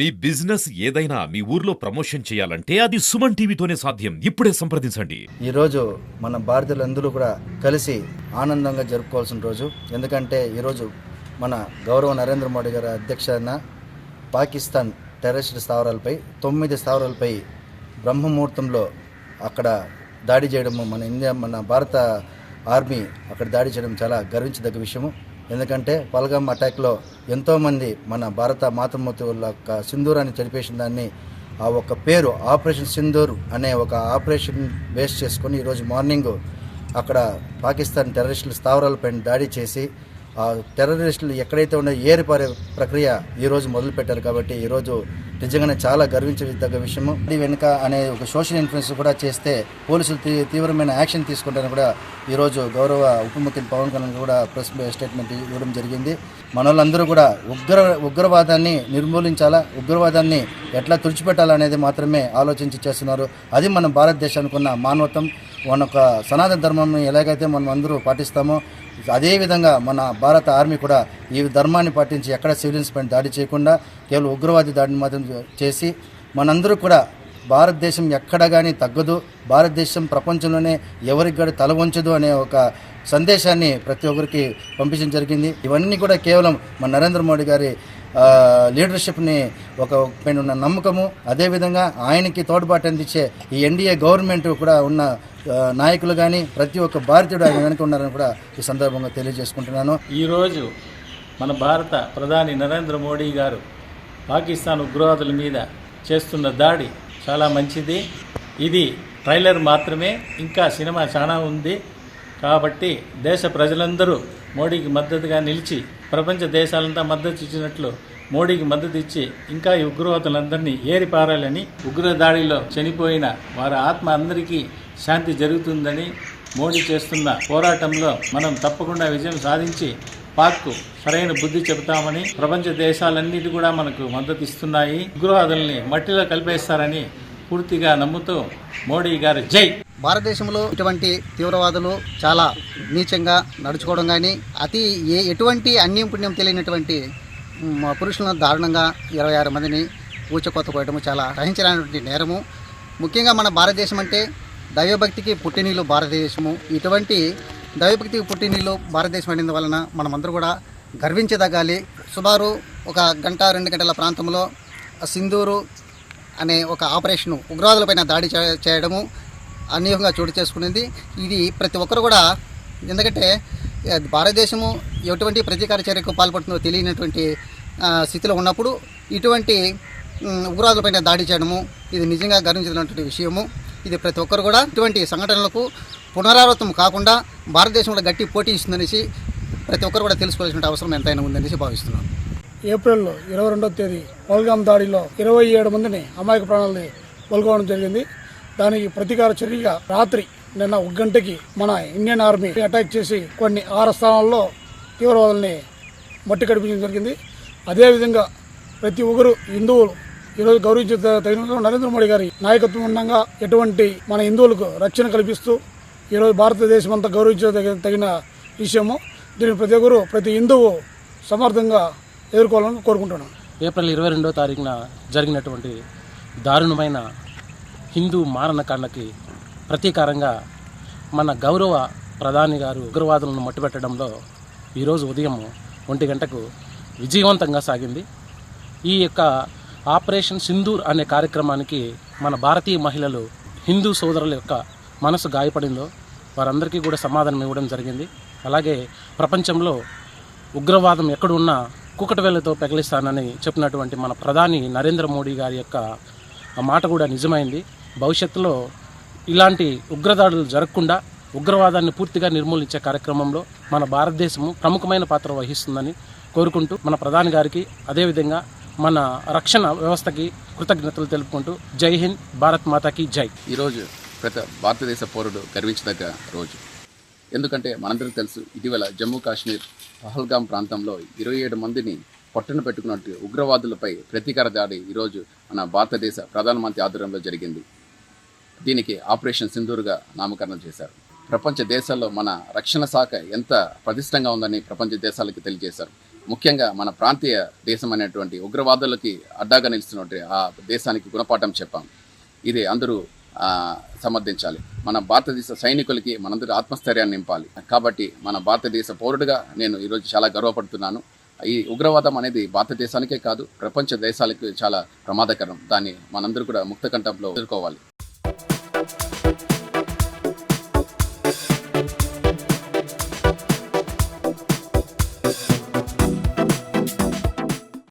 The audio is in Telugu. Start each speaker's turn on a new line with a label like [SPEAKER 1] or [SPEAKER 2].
[SPEAKER 1] మీ బిజినెస్ ఏదైనా మీ ఊర్లో ప్రమోషన్ చేయాలంటే అది సుమన్ టీవీతోనే సాధ్యం. ఇప్పుడే సంప్రదించండి.
[SPEAKER 2] ఈరోజు మన భారతీయులందరూ కూడా కలిసి ఆనందంగా జరుపుకోవాల్సిన రోజు. ఎందుకంటే ఈరోజు మన గౌరవ నరేంద్ర మోడీ గారి అధ్యక్షతన పాకిస్తాన్ టెర్రరిస్ట్ స్థావరాలపై 9 స్థావరాలపై బ్రహ్మముహూర్తంలో అక్కడ దాడి చేయడము, మన భారత ఆర్మీ అక్కడ దాడి చేయడం చాలా గర్వించదగ్గ విషయము. ఎందుకంటే పల్గామ్ అటాక్లో ఎంతోమంది మన భారత మాతృమూర్తి యొక్క సింధూరాన్ని చెరిపేసిన దాన్ని ఆ ఒక పేరు ఆపరేషన్ సింధూర్ అనే ఒక ఆపరేషన్ బేస్ చేసుకొని ఈరోజు మార్నింగ్ అక్కడ పాకిస్తాన్ టెర్రరిస్టుల స్థావరాలపైన దాడి చేసి ఆ టెర్రరిస్టులు ఎక్కడైతే ఉన్న ఏరిపారే ప్రక్రియ ఈరోజు మొదలుపెట్టారు. కాబట్టి ఈరోజు నిజంగానే చాలా గర్వించదగ్గ విషయము. ఇది వెనుక అనే ఒక సోషల్ ఇన్ఫ్లుయెన్స్ కూడా చేస్తే పోలీసులు తీవ్రమైన యాక్షన్ తీసుకుంటారని కూడా ఈరోజు గౌరవ ఉప ముఖ్యమంత్రి పవన్ కళ్యాణ్ కూడా ప్రెస్ స్టేట్మెంట్ ఇవ్వడం జరిగింది. మన వాళ్ళందరూ కూడా ఉగ్రవాదాన్ని నిర్మూలించాలా, ఉగ్రవాదాన్ని ఎట్లా తుడిచిపెట్టాలనేది మాత్రమే ఆలోచించి చేస్తున్నారు. అది మన భారతదేశానికి ఉన్న మానవత్వం, మన ఒక సనాతన ధర్మం ఎలాగైతే మనం అందరూ పాటిస్తామో అదేవిధంగా మన భారత ఆర్మీ కూడా ఈ ధర్మాన్ని పాటించి ఎక్కడ సివిలియన్స్ పైన దాడి చేయకుండా కేవలం ఉగ్రవాది దాడిని మాత్రం చేసి మనందరూ కూడా భారతదేశం ఎక్కడ కానీ తగ్గదు, భారతదేశం ప్రపంచంలోనే ఎవరికి కూడా తల వంచదు అనే ఒక సందేశాన్ని ప్రతి ఒక్కరికి పంపించడం జరిగింది. ఇవన్నీ కూడా కేవలం మన నరేంద్ర మోడీ గారి లీడర్షిప్ని ఒక పైన ఉన్న నమ్మకము, అదేవిధంగా ఆయనకి తోడ్పాటు అందించే ఈ ఎన్డీఏ గవర్నమెంట్ కూడా ఉన్న నాయకులు కానీ ప్రతి ఒక్క భారతీయుడు ఆయన వెనుక ఉన్నారని కూడా ఈ సందర్భంగా తెలియజేసుకుంటున్నాను.
[SPEAKER 3] ఈరోజు మన భారత ప్రధాని నరేంద్ర మోడీ గారు పాకిస్తాన్ ఉగ్రవాదుల మీద చేస్తున్న దాడి చాలా మంచిది. ఇది ట్రైలర్ మాత్రమే, ఇంకా సినిమా చాలా ఉంది. కాబట్టి దేశ ప్రజలందరూ మోడీకి మద్దతుగా నిలిచి ప్రపంచ దేశాలంతా మద్దతు ఇచ్చినట్లు మోడీకి మద్దతు ఇచ్చి ఇంకా ఈ ఉగ్రవాదులందరినీ ఏరిపారాలని, ఉగ్ర దాడిలో చనిపోయిన వారి ఆత్మ అందరికీ శాంతి జరుగుతుందని, మోడీ చేస్తున్న పోరాటంలో మనం తప్పకుండా విజయం సాధించి పాక్కు సరైన బుద్ధి చెబుతామని, ప్రపంచ దేశాలన్నిటి కూడా మనకు మద్దతు ఇస్తున్నాయి. ఉగ్రవాదుల్ని మట్టిలో కలిపేస్తారని పూర్తిగా నమ్ముతూ మోడీ గారు జై.
[SPEAKER 4] భారతదేశంలో ఇటువంటి తీవ్రవాదులు చాలా నీచంగా నడుచుకోవడం కానీ, ఎటువంటి అన్యం పుణ్యం తెలియనటువంటి పురుషులను దారుణంగా 26 మందిని ఊచకొత్త కోయడము చాలా సహించలేనటువంటి నేరము. ముఖ్యంగా మన భారతదేశం అంటే దైవభక్తికి పుట్టినీళ్ళు భారతదేశము. ఇటువంటి దైవభక్తికి పుట్టినీళ్ళు భారతదేశం అయిన వలన మనమందరూ కూడా గర్వించదగాలి. సుమారు 1 గంట 2 గంటల ప్రాంతంలో సింధూరు అనే ఒక ఆపరేషను ఉగ్రవాదులపైన దాడి చేయడము అన్యూహంగా చోటు చేసుకునేది. ఇది ప్రతి ఒక్కరు కూడా, ఎందుకంటే భారతదేశము ఎటువంటి ప్రతీకార చర్యకు పాల్పడుతుందో తెలియనటువంటి స్థితిలో ఉన్నప్పుడు ఇటువంటి ఉగ్రవాదులపైన దాడి చేయడము ఇది నిజంగా గర్వించినటువంటి విషయము. ఇది ప్రతి ఒక్కరు కూడా ఇటువంటి సంఘటనలకు పునరావృతం కాకుండా భారతదేశంలో గట్టి పోటీ ఇస్తుందనేసి ప్రతి ఒక్కరు కూడా తెలుసుకోవాల్సిన అవసరం ఎంతైనా ఉందనేసి భావిస్తున్నాను.
[SPEAKER 5] ఏప్రిల్ 22వ తేదీ పల్గామ్ దాడిలో 27 మందిని అమాయక ప్రాణాలని కోల్పోవడం జరిగింది. దానికి ప్రతీకార చర్యగా రాత్రి నిన్న 1 గంటకి మన ఇండియన్ ఆర్మీ అటాక్ చేసి కొన్ని 6 స్థానాల్లో తీవ్రవాదుల్ని మట్టి కడిపించడం జరిగింది. అదేవిధంగా ప్రతి ఒక్కరు హిందువులు ఈరోజు గౌరవించే తగిన నరేంద్ర మోడీ గారి నాయకత్వం ఉండగా ఎటువంటి మన హిందువులకు రక్షణ కల్పిస్తూ ఈరోజు భారతదేశం అంతా గౌరవించే తగిన విషయము. దీన్ని ప్రతి ఒక్కరు, ప్రతి హిందువు సమర్థంగా ఎదుర్కోవాలని కోరుకుంటున్నాను.
[SPEAKER 6] ఏప్రిల్ 22వ తారీఖున జరిగినటువంటి దారుణమైన హిందూ మారణకాండకి ప్రతీకారంగా మన గౌరవ ప్రధాని గారు ఉగ్రవాదులను మట్టుపెట్టడంలో ఈరోజు ఉదయం 1 గంటకు విజయవంతంగా సాగింది. ఈ యొక్క ఆపరేషన్ సింధూర్ అనే కార్యక్రమానికి మన భారతీయ మహిళలు, హిందూ సోదరుల యొక్క మనసు గాయపడిందో వారందరికీ కూడా సమాధానం ఇవ్వడం జరిగింది. అలాగే ప్రపంచంలో ఉగ్రవాదం ఎక్కడున్నా కుకటవేళ్లతో పెగిలిస్తానని చెప్పినటువంటి మన ప్రధాని నరేంద్ర మోడీ గారి యొక్క మాట కూడా నిజమైంది. భవిష్యత్తులో ఇలాంటి ఉగ్రదాడులు జరగకుండా ఉగ్రవాదాన్ని పూర్తిగా నిర్మూలించే కార్యక్రమంలో మన భారతదేశము ప్రముఖమైన పాత్ర వహిస్తుందని కోరుకుంటూ మన ప్రధాని గారికి, అదేవిధంగా మన రక్షణ వ్యవస్థకి కృతజ్ఞతలు తెలుపుకుంటూ జై హింద్, భారత్ మాతాకి జై.
[SPEAKER 7] ఈరోజు ప్రతి భారతదేశ పౌరుడు గర్వించదగ్గ రోజు. ఎందుకంటే మనందరికీ తెలుసు, ఇటీవల జమ్మూ కాశ్మీర్ పహల్గామ్ ప్రాంతంలో 27 మందిని పొట్టన పెట్టుకున్నట్టు ఉగ్రవాదులపై ప్రతీకార దాడి ఈరోజు మన భారతదేశ ప్రధానమంత్రి ఆధ్వర్యంలో జరిగింది. దీనికి ఆపరేషన్ సింధూర్గా నామకరణం చేశారు. ప్రపంచ దేశాల్లో మన రక్షణ శాఖ ఎంత ప్రతిష్టంగా ఉందని ప్రపంచ దేశాలకు తెలియజేశారు. ముఖ్యంగా మన ప్రాంతీయ దేశం అనేటువంటి ఉగ్రవాదులకి అడ్డాగా నిలుస్తున్నట్టు ఆ దేశానికి గుణపాఠం చెప్పాం. ఇది అందరూ సమర్థించాలి. మన భారతదేశ సైనికులకి మనందరూ ఆత్మస్థైర్యాన్ని నింపాలి. కాబట్టి మన భారతదేశ పౌరుడిగా నేను ఈరోజు చాలా గర్వపడుతున్నాను. ఈ ఉగ్రవాదం అనేది భారతదేశానికే కాదు, ప్రపంచ దేశాలకు చాలా ప్రమాదకరం. దాన్ని మనందరూ కూడా ముక్త కంఠంలో ఎదుర్కోవాలి.